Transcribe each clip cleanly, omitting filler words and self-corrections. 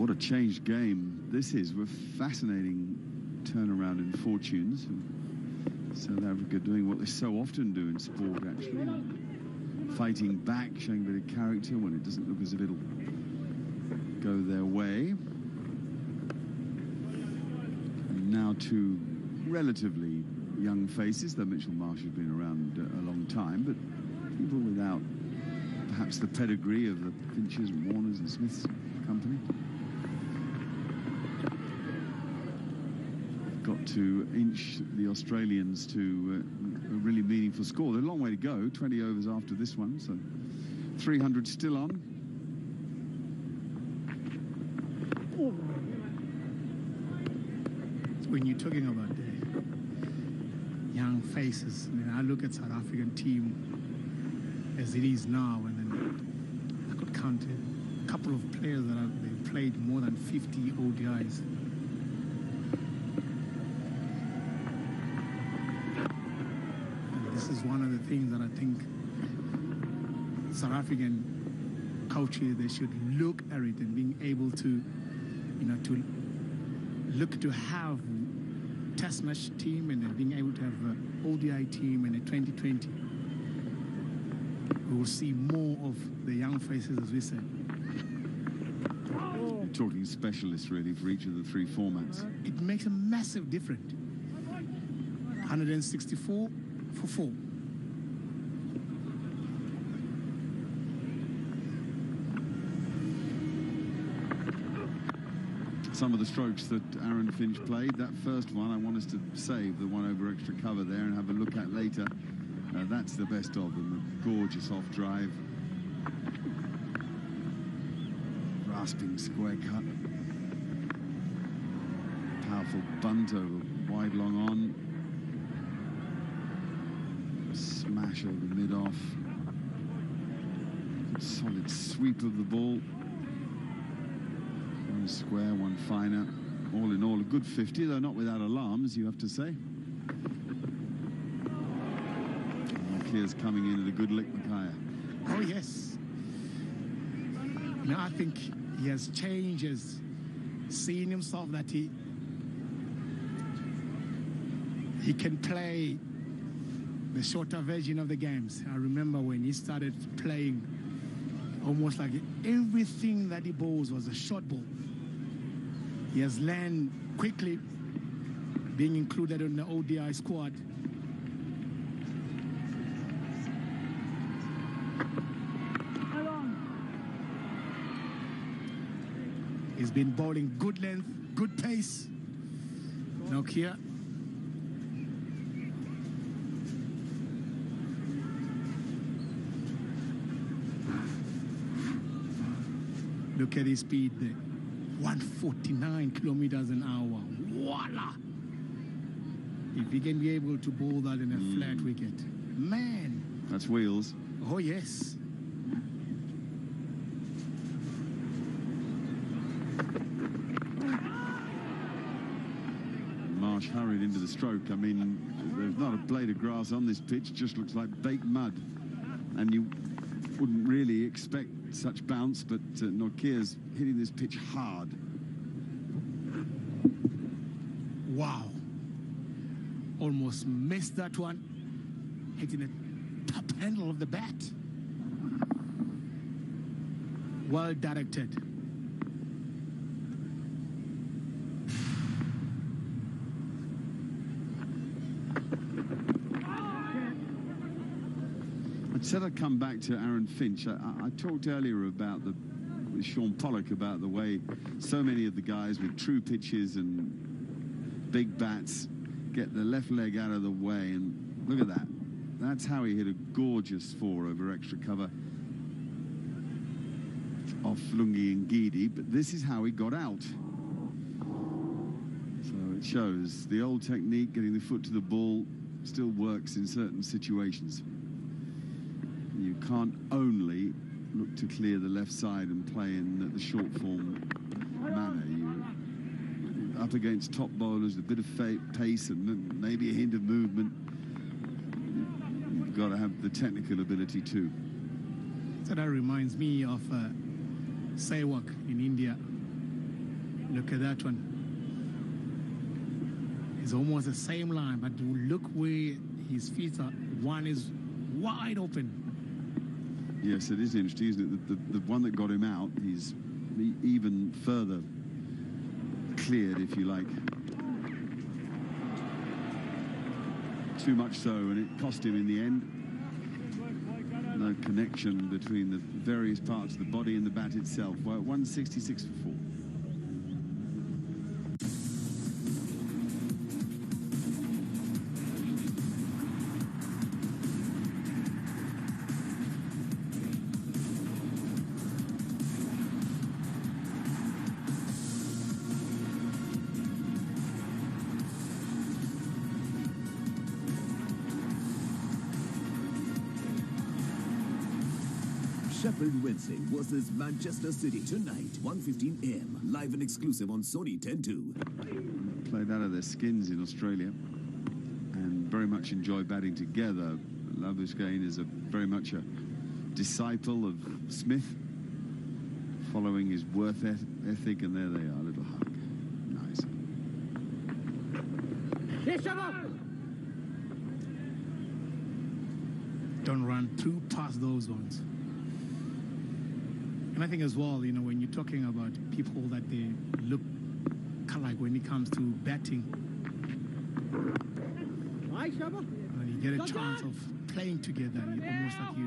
What a changed game this is. We're fascinating turnaround in fortunes. South Africa doing what they so often do in sport, actually. Fighting back, showing a bit of character when it doesn't look as if it'll go their way. And now two relatively young faces, though Mitchell Marsh has been around a long time, but people without perhaps the pedigree of the Finches and Warners and Smiths company. Got to inch the Australians to a really meaningful score. They're a long way to go, 20 overs after this one, so 300 still on. When you're talking about the young faces, I mean, I look at South African team as it is now, and then I could count a couple of players that they've played more than 50 ODIs. This is one of the things that I think South African coaches, they should look at it and being able to, you know, to look to have test match team and then being able to have an ODI team in a 2020. We will see more of the young faces, as we said. You're talking specialists, really, for each of the three formats. It makes a massive difference. 164 for 4. Some of the strokes that Aaron Finch played, that first one, I want us to save the one over extra cover there and have a look at later. That's the best of them, a gorgeous off drive. Rasping square cut. Powerful bunt over wide long on. Smash over mid off. Solid sweep of the ball. One square, one finer. All in all, a good 50, though not without alarms, you have to say. Here's coming in at a good lick, Makaya. Oh, yes. Now, I think he has changed, has seen himself that he can play the shorter version of the games. I remember when he started playing, almost like everything that he bowls was a short ball. He has learned quickly, being included in the ODI squad. He's been bowling good length, good pace. Nokia. Look at his speed there. 149 kilometers an hour. Voila! If he can be able to bowl that in a flat wicket, man. That's wheels. Oh, yes. Marsh hurried into the stroke. I mean, there's not a blade of grass on this pitch. Just looks like baked mud. And you wouldn't really expect such bounce, but Nortje's hitting this pitch hard. Wow. Almost missed that one. Hitting the top handle of the bat. Well directed. I said I'd come back to Aaron Finch. I talked earlier about with Sean Pollock about the way so many of the guys with true pitches and big bats get the left leg out of the way, and look at that. That's how he hit a gorgeous 4 over extra cover off Lungi and Ngidi, but this is how he got out. So it shows the old technique, getting the foot to the ball, still works in certain situations. You can't only look to clear the left side and play in the short form manner. You're up against top bowlers, a bit of pace and maybe a hint of movement. You've got to have the technical ability too. So that reminds me of Sehwag in India. Look at that one. It's almost the same line, but look where his feet are. One is wide open. Yes, it is interesting, isn't it? The one that got him out, he's even further cleared, if you like. Too much so, and it cost him in the end. No connection between the various parts of the body and the bat itself. 166 for 4. Wednesday versus Manchester City tonight, 1:15 a.m. live and exclusive on Sony 10-2. Played out of their skins in Australia and very much enjoy batting together. Labuschagne is very much a disciple of Smith, following his work ethic, and there they are, a little hug. Nice. Don't run too past those ones. And I think as well, you know, when you're talking about people that they look like when it comes to batting, you get a chance of playing together, almost like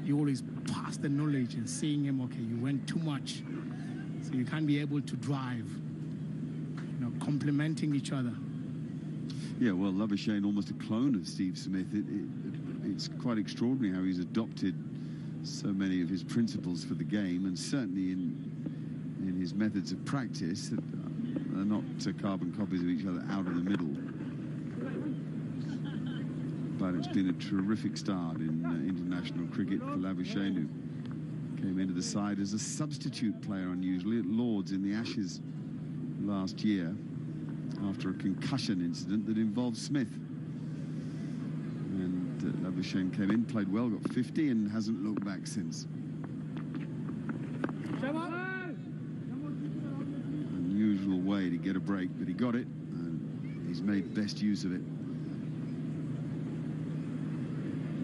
you always pass the knowledge and seeing him, okay, you went too much, so you can't be able to drive, you know, complementing each other. Yeah, well, Labuschagne, almost a clone of Steve Smith. It's quite extraordinary how he's adopted so many of his principles for the game, and certainly in his methods of practice that are not carbon copies of each other out of the middle. But it's been a terrific start in international cricket for Labuschagne, who came into the side as a substitute player unusually at Lord's in the Ashes last year after a concussion incident that involved Smith. Labuschagne came in, played well, got 50, and hasn't looked back since. Unusual way to get a break, but he got it, and he's made best use of it.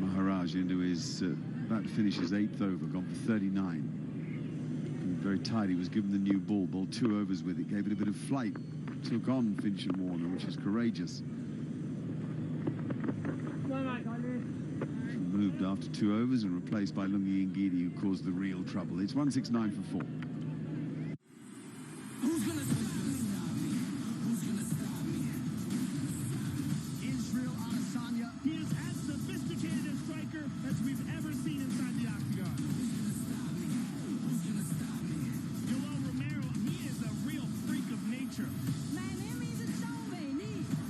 Maharaj into his, about to finish his 8th over, gone for 39. And very tight, he was given the new ball, bowled 2 overs with it, gave it a bit of flight, took on Finch and Warner, which is courageous. Moved after 2 overs and replaced by Lungi and Ngidi, who caused the real trouble. It's 169 for 4. Who's gonna stop me? Who's gonna stop me? Israel Adesanya. He is as sophisticated a striker as we've ever seen inside the octagon. Who's gonna stop me? Joel Romero, he is a real freak of nature. My name is Zombie.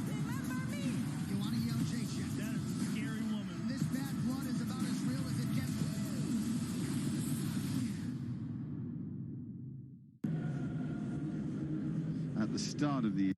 Remember me? You want a young Jake? That is a scary woman. This bad blood is about as real as it gets. At the start of the